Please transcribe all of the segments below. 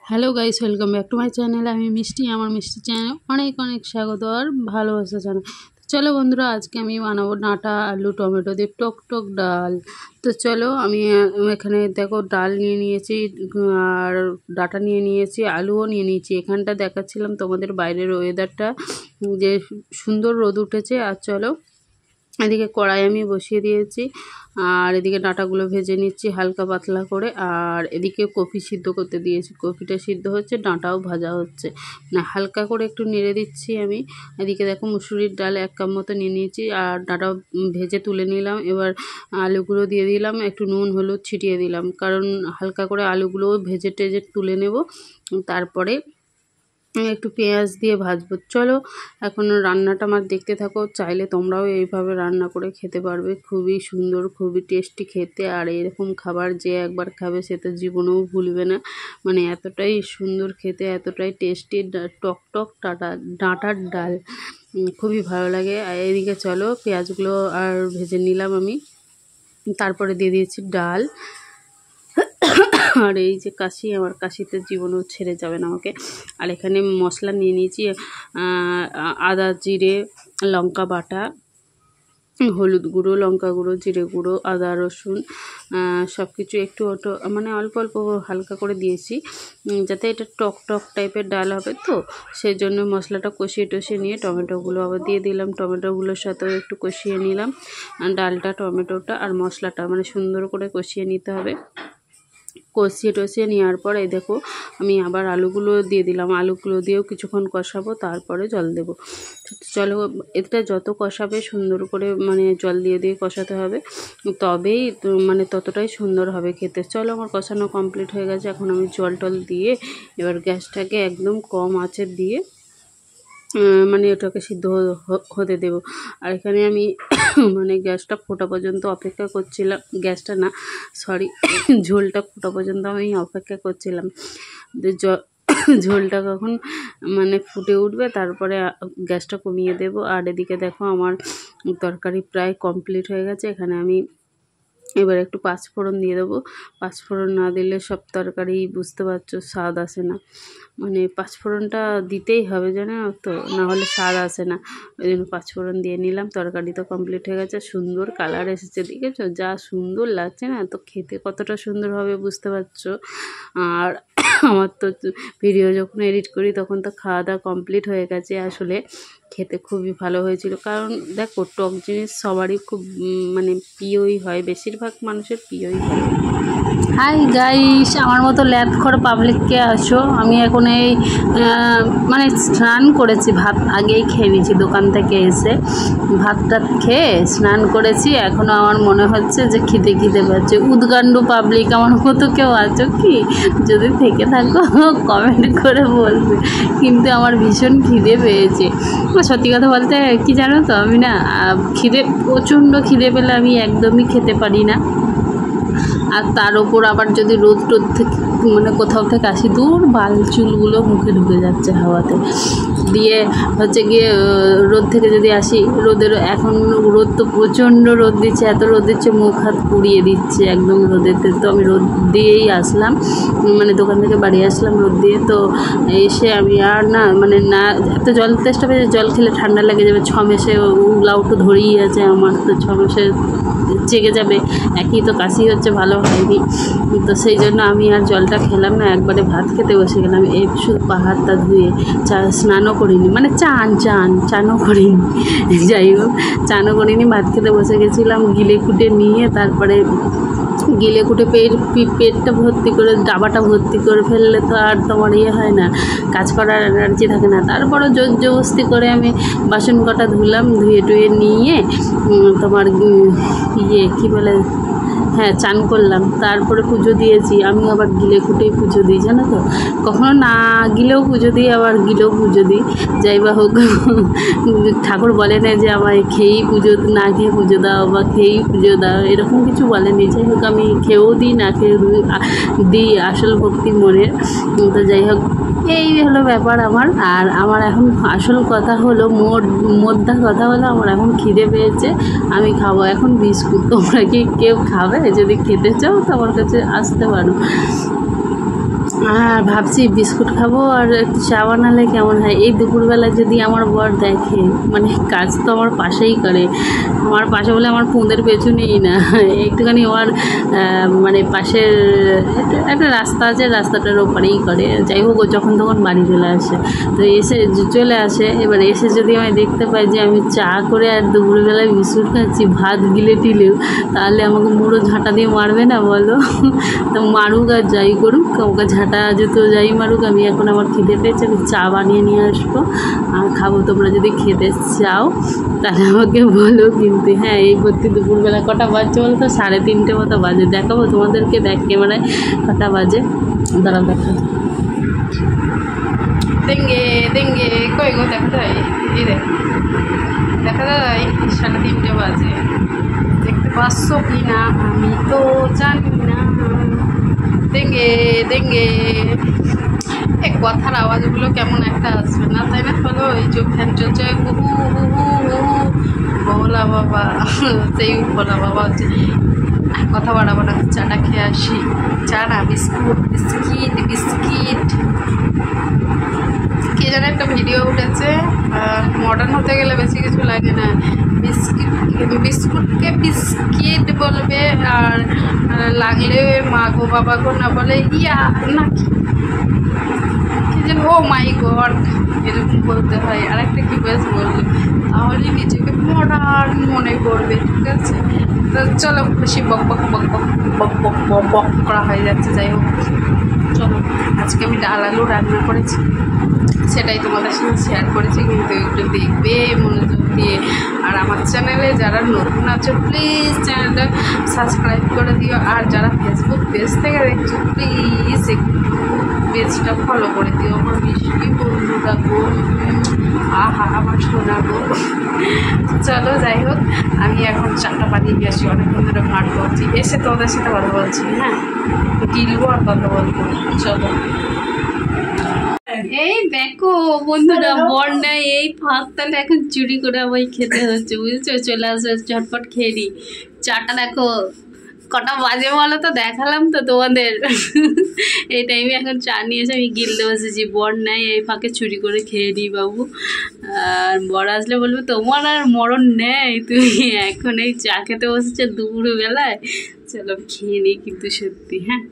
Hello guys, welcome back to my channel. আমি মিষ্টি, আমার মিষ্টি চ্যানেল অনেক অনেক স্বাগত আর ভালোবাসা জানাই। চলো বন্ধুরা, আজকে আমি বানাবো ডাঁটা আলু টমেটো দিয়ে টক টক ডাল। তো চলো, আমি এখানে দেখো ডাল নিয়ে নিয়েছি আর ডাঁটা নিয়ে নিয়েছি, আলুও নিয়ে নিয়েছি। এখানটা দেখাচ্ছিলাম তোমাদের বাইরের ওয়েদারটা, যে সুন্দর রোদ উঠেছে। আর চলো, এদিকে কড়াই আমি বসিয়ে দিয়েছি আর এদিকে ডাঁটাগুলো ভেজে নিচ্ছি হালকা পাতলা করে। আর এদিকে কপি সিদ্ধ করতে দিয়েছি, কপিটা সিদ্ধ হচ্ছে, ডাঁটাও ভাজা হচ্ছে, না হালকা করে একটু নেড়ে দিচ্ছি আমি। এদিকে দেখো মুসুরির ডাল 1 কাপ মতো নিয়ে নিয়েছি আর ডাঁটাও ভেজে তুলে নিলাম। এবার আলুগুলো দিয়ে দিলাম, একটু নুন হলুদ ছিটিয়ে দিলাম, কারণ হালকা করে আলুগুলো ভেজে টেজে তুলে নেব। তারপরে একটু পেঁয়াজ দিয়ে ভাজবো। চলো এখন রান্নাটা আমার দেখতে থাকো। চাইলে তোমরাও এইভাবে রান্না করে খেতে পারবে, খুবই সুন্দর, খুবই টেস্টি খেতে। আর এরকম খাবার যে একবার খাবে সে তো জীবনেও ভুলবে না, মানে এতটাই সুন্দর খেতে, এতটাই টেস্টি। টক টক ডাঁটার ডাল খুবই ভালো লাগে। আর এদিকে চলো পেঁয়াজগুলো আর ভেজে নিলাম আমি, তারপরে দিয়ে দিয়েছি ডাল। আর এই যে কাশি, আমার কাশিতে জীবনেও ছেড়ে যাবে না আমাকে। আর এখানে মশলা নিয়ে নিয়েছি, আদা জিরে লঙ্কা বাটা, হলুদ গুঁড়ো লঙ্কা গুঁড়ো জিরে গুঁড়ো আদা রসুন সব কিছু একটু মানে অল্প অল্প হালকা করে দিয়েছি, যাতে এটা টক টক টাইপের ডাল হবে। তো সেই জন্য মশলাটা কষিয়ে টষিয়ে নিয়ে টমেটোগুলো আবার দিয়ে দিলাম, টমেটোগুলোর সাথেও একটু কষিয়ে নিলাম। ডালটা টমেটোটা আর মশলাটা মানে সুন্দর করে কষিয়ে নিতে হবে। কষিয়ে টষিয়ে নেওয়ার পর এই দেখো আমি আবার আলুগুলো দিয়ে দিলাম, আলুগুলো দিয়েও কিছুক্ষণ কষাবো, তারপরে জল দেবো। চলো, এটা যত কষাবে সুন্দর করে মানে জল দিয়ে দিয়ে কষাতে হবে, তবেই মানে ততটাই সুন্দর হবে খেতে। চলো, আমার কষানো কমপ্লিট হয়ে গেছে। এখন আমি জল টল দিয়ে এবার গ্যাসটাকে একদম কম আঁচে দিয়ে মানে ওটাকে সিদ্ধ হতে দেব। আর এখানে আমি মানে গ্যাসটা ফোটা পর্যন্ত অপেক্ষা করছিলাম, গ্যাসটা না সরি ঝোলটা ফোটা পর্যন্ত আমি অপেক্ষা করছিলাম। ঝোলটা কখন মানে ফুটে উঠবে তারপরে গ্যাসটা কমিয়ে দেব। আর এদিকে দেখো আমার তরকারি প্রায় কমপ্লিট হয়ে গেছে। এখানে আমি এবার একটু পাঁচফোড়ন দিয়ে দেবো। পাঁচফোড়ন না দিলে সব তরকারি বুঝতে পারছো স্বাদ আসে না, মানে পাঁচফোড়নটা দিতেই হবে জানো তো, না হলে স্বাদ আসে না। ওই জন্য পাঁচফোড়ন দিয়ে নিলাম। তরকারি তো কমপ্লিট হয়ে গেছে, সুন্দর কালার এসেছে, দেখেছো যা সুন্দর লাগছে না, তো খেতে কতটা সুন্দর হবে বুঝতে পারছো। আর আমার তো ভিডিও যখন এডিট করি তখন তো খাওয়া দাওয়া কমপ্লিট হয়ে গেছে। আসলে খেতে খুবই ভালো হয়েছিল, কারণ দেখো টক জিনিস সবারই খুব মানে প্রিয়ই হয়, বেশিরভাগ মানুষের প্রিয়ই হয়। হাই গাইস, আমার মতো ল্যাথখর পাবলিককে আসো। আমি এখন এই মানে স্নান করেছি, ভাত আগেই খেয়ে নিয়েছি দোকান থেকে এসে, ভাতটা খেয়ে স্নান করেছি। এখনও আমার মনে হচ্ছে যে খিদে খিদে পাচ্ছে। উদ্গান্ডু পাবলিক আমার মতো কেউ আছো কি? যদি থেকে থাকো কমেন্ট করে বলবে, কিন্তু আমার ভীষণ খিদে পেয়েছে। সত্যি কথা বলতে কি জানো তো, আমি না খিদে প্রচণ্ড খিদে পেলে আমি একদমই খেতে পারি না। আর তার ওপর আবার যদি রোদ টোদ থেকে মানে কোথাও থেকে আসি, দূর বাল চুলগুলো মুখে ঢুকে যাচ্ছে হাওয়াতে দিয়ে, হচ্ছে গিয়ে রোদ থেকে যদি আসি, এখন রোদ তো প্রচণ্ড রোদ দিচ্ছে, এত রোদ দিচ্ছে মুখ হাত পুড়িয়ে দিচ্ছে একদম রোদেতে। তো আমি রোদ দিয়েই আসলাম, মানে দোকান থেকে বাড়ি আসলাম রোদ দিয়ে। তো এসে আমি আর না মানে না এত জল তেষ্টা পেয়েছে, জল খেলে ঠান্ডা লেগে যাবে, ছমেশে উলাউটু ধরেই আছে আমার, তো ছমেশে জেগে যাবে, একই তো কাশি হচ্ছে, ভালো হয়নি। তো সেই জন্য আমি আর জলটা খেলাম না, একবারে ভাত খেতে বসে গেলাম। এই শুধু পাহাড়টা ধুয়ে স্নানও করিনি, মানে চানও করিনি, যাই হোক চানও করিনি, ভাত খেতে বসে গেছিলাম। গিলে কুটে নিয়ে তারপরে গিলে কুটে পেটটা ভর্তি করে ডাবাটা ভর্তি করে ফেললে তো আর তোমার ইয়ে হয় না, কাজ করার এনার্জি থাকে না। তারপরে জোর জবস্তি করে আমি বাসন কটা ধুলাম, ধুয়ে টুয়ে নিয়ে তোমার কী বলে হ্যাঁ চান করলাম, তারপরে পুজো দিয়েছি। আমি আবার গিলে কুটেই পুজো দিই জানো তো, কখনো না গিলেও পুজো দিই, আবার গিলেও পুজো দিই। যাই বা হোক, ঠাকুর বলে না যে আমায় খেয়েই পুজো, না খেয়ে পুজো দাও বা খেয়েই পুজো দাও, এরকম কিছু বলেনি। যাই হোক আমি খেয়েও দিই না খেয়েও দিই, আসল ভক্তি মনের। তো যাই হোক এই হলো ব্যাপার আমার। আর আমার এখন আসল কথা হলো, মোদ্দা কথা হলো, আমার এখন খিদে পেয়েছে, আমি খাবো এখন বিস্কুট। তোমরা কি কেউ খাবে? যদি খেতে চাও তো আমার কাছে আসতে পারো। আর ভাবছি বিস্কুট খাবো আর একটু চা বানালে কেমন হয়। এই দুপুরবেলা যদি আমার বর দেখে, মানে কাজ তো আমার পাশেই করে, আমার পাশে বলে আমার ফোনের পেছনেই না, একটুখানি আমার মানে পাশের একটা রাস্তা আছে, রাস্তাটার ওপারেই করে। যাই হোক, ও যখন তখন বাড়ি চলে আসে, তো এসে চলে আসে, এবার এসে যদি আমি দেখতে পাই যে আমি চা করে আর দুপুরবেলায় বিস্কুট খাচ্ছি ভাত গিলে টিলেও, তাহলে আমাকে মুড়ো ঝাঁটা দিয়ে মারবে না বলো? তো মারুক আর যাই করুক, ওকে ঝাঁটা জুতো যাই মারুক, আমি এখন আমার খিদে পেয়েছে, আমি চা বানিয়ে নিয়ে আসবো আর খাবো। তোমরা যদি খেতে চাও তাহলে আমাকে বলো কিন্তু। হ্যাঁ, এই ভর্তি দুপুরবেলা কটা বাজছে বলো তো? 3:30 মতো বাজে। দেখাবো তোমাদেরকে, ব্যাক ক্যামেরায় কটা বাজে, দাঁড়াও দেখা দেঙ্গে দেঙ্গে। কই গো, দেখা যায়? এই দেখা যায় 3:30 বাজে। দেখতে পাচ্ছ কি না আমি তো জানি না। দেঙ্গে দেঙ্গে, এই কথার আওয়াজগুলো কেমন একটা আসবে না, তাই না? বলো, এই যে ফ্যান চলছে, হুহু হুহু হুহু, ভোলা বাবা, সেই ভোলা বাবা হচ্ছে। কথা বাড়াবো না, চাটা খেয়ে আসি। চা না, বিস্কুট বিস্কিট বিস্কিট কে যেন একটা ভিডিও উঠেছে, মডার্ন হতে গেলে বেশি কিছু লাগে না, বিস্কুটকে বিস্কিট বলবে, আর লাগলে মা গো বাবা গো না বলে ইয়া নাকি কি যেন, ও মাই গড, এরকম বলতে হয়। আর একটা কি বেশ বলবে, তাহলে নিজেকে মডার্ন মনে করবে, ঠিক আছে? তো চলো, বেশি বক বক বক বক বক বক বক বক করা হয়ে যাচ্ছে। যাই হোক, চলো, আজকে আমি ডাল আলু রান্না করেছি, সেটাই তোমাদের সাথে শেয়ার করেছি, কিন্তু একটু দেখবে মনোযোগ দিয়ে। আর আমার চ্যানেলে যারা নতুন আছো প্লিজ চ্যানেলটা সাবস্ক্রাইব করে দিও, আর যারা ফেসবুক পেজ থেকে দেখছো প্লিজ একটু পেজটা ফলো করে দিও। আমার মিষ্টি বন্ধুরা গো, আহা আমার সোনা গো। চলো, যাই হোক, আমি এখন চাটা বানিয়ে দিয়ে আসি, অনেকক্ষণ ধরে ভাট করছি, এসে তোমাদের সাথে কথা বলছি। হ্যাঁ, গিলবো আর কথা বলবো। চলো, এই দেখো বন্ধুরা, বর নাই, এই ভাত তাহলে এখন চুরি করে আমায় খেতে হচ্ছে, বুঝেছো? চলে আসো, ঝটপট খেয়ে নিই। চাটা দেখো কটা বাজে বলো তো, দেখালাম তো তোমাদের। এই টাইমে এখন চা নিয়ে এসে আমি গিলতে বসেছি। বর নাই, এই ফাঁকে চুরি করে খেয়ে নিই বাবু। আর বর আসলে বলবো তোমার আর মরণ নেই, তুমি এখন এই চা খেতে বসেছো দুপুরবেলায়। চলো খেয়ে নিই, কিন্তু সত্যি হ্যাঁ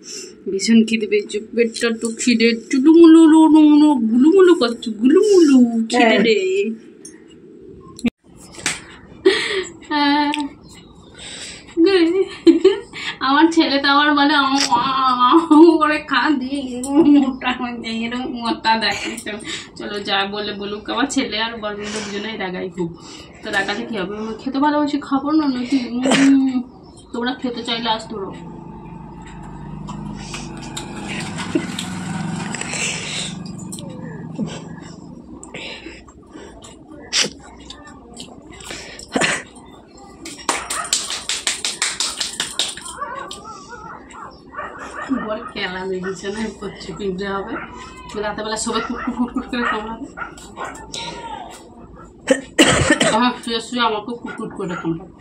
ভীষণ খিদে পেয়েছো, পেটটা তো খিদে টুলুমুলু লুলুমুলু গুলুমুলু করছো, গুলুমুলু খিদে রে। হ্যাঁ, আমার ছেলে তো আবার বলে করে খা দিয়ে মোটা এরকম মোটা দেখে। চলো, যা বলে বলুক, আমার ছেলে আর বরবিন্দু দুজনেই রাগাই খুব। তো রাগাতে কি হবে, আমি খেতে ভালোবাসি, খাবো না নাকি? তোমরা খেতে চাইলে আস তোরো। বল খেলা বেরিয়েছে না, করছে পিঁপড়ে হবে, রাতেবেলা সবাই ফুটফুট করে কামড়াবে। হ্যাঁ, শুয়ে শুয়ে আমাকে ফুটফুট করে কামড়াবে।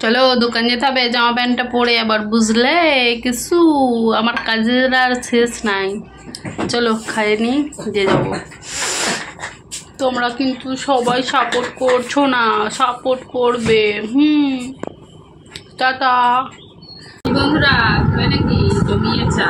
চলো, দোকান যেতে হবে, জামা প্যান্টটা পরে আবার, বুঝলে কিছু? আমার কাজের আর শেষ নাই। চলো খাইয়ে নি, দিয়ে যাবো। তোমরা কিন্তু সবাই সাপোর্ট করছো না, সাপোর্ট করবে। টাটা বন্ধুরা, নাকি জমিয়ে চা।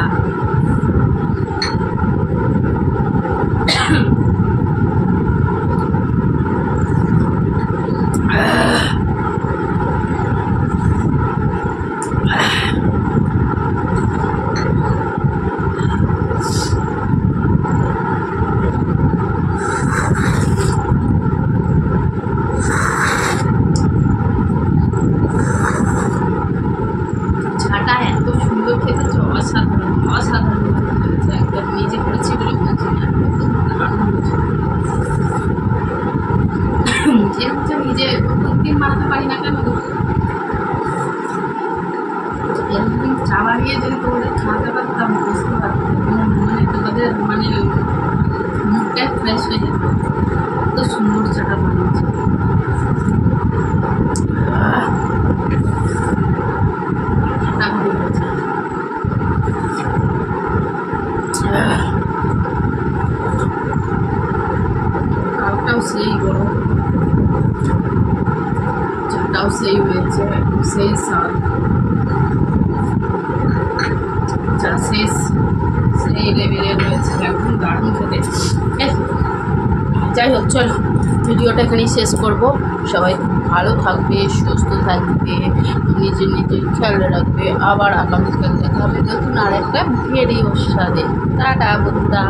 নিজে প্রতিদিন বানাতে পারি না কেন? একদিন চা বানিয়ে যদি তোমাদের খাওয়াতে পারতাম, বুঝতে পারতাম, মানে তোমাদের মানে মুডটা ফ্রেশ হয়ে যেত। কত সুন্দর চাটা বানিয়েছে। কালটাও সেই গরম, চাটাও সেই হয়েছে, সেই স্বাদ, চা শেষ সেই লেভেলের হয়েছে, একদম দারুণ খেতে। যাই হোক, চলো ভিডিওটা এখানেই শেষ করব। সবাই ভালো থাকবে, সুস্থ থাকবে, নিজের খেয়াল রাখবে। আবার আগামীকাল দেখা হবে নতুন আর একটা ভিডিওর সাথে। টাটা বন্ধুরা।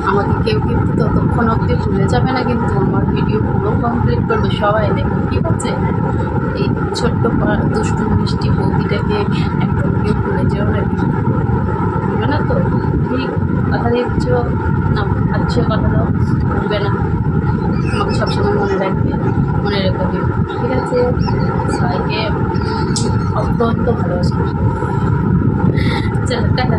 আমাকে কেউ কিন্তু ততক্ষণ অবধি ভুলে যাবে না, কিন্তু আমার ভিডিও পুরো কমপ্লিট করবে সবাই দেখবে, ঠিক আছে? এই ছোট্ট দুষ্টু মিষ্টি বৌদিটাকে একটা কেউ ভুলে যেও না, ভুলবে না তো? ঠিক কথা দিচ্ছ না? আচ্ছা, কথা দাও, ভুলবে না, আমাকে সবসময় মনে রাখবে, মনে রেখে দিও, ঠিক আছে? সবাইকে অত্যন্ত ভালোবাসি। চলো টাটা।